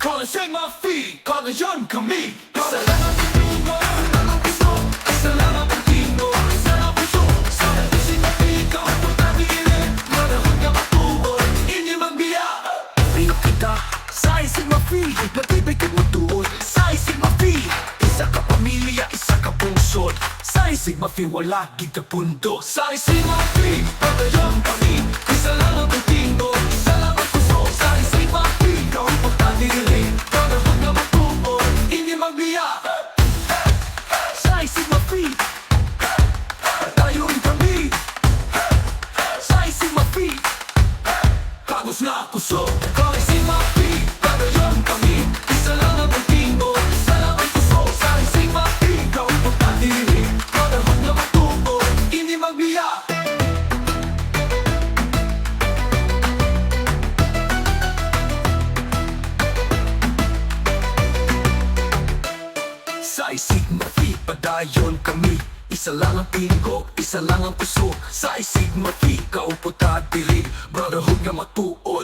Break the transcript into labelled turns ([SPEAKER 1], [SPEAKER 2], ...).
[SPEAKER 1] Call us Sigma Phi, koalisyon kami. Isa lang ang Pilipino, lang ang puso. Isa lang ang Pilipino, isa lang ang puso. Sa Sigma Phi, ikaw ang pagkabili. Manahon ka matuon, hindi magbiya. Pino kita, sa Sigma Phi, matibay ka matuon. Sa Sigma Phi, isa ka pamilya, isa ka puso. Sa Sigma Phi, wala kita pundo. Sa Sigma Phi, koalisyon kami. Isa lang ang Pilipino, isa lang ang puso. Sa Sigma Phi, ikaw ang pagkabili. Manahon ka matuon, hindi magbiya. Sa Sigma Phi, tayo rin kami. Sa Sigma Phi, kagos na puso. Call us Sigma Phi, koalisyon kami. Isa lang ang Pilipino, isa lang ang puso. Sa Sigma Phi, ikaw ang pagkabili. Manahon ka matuon, hindi magbiya. Sa Sigma Phi, padayon kami. Isa lang ang piling ko, isa lang ang puso. Sa Sigma Phi, kaupo ta dilig. Brotherhood nga matuon.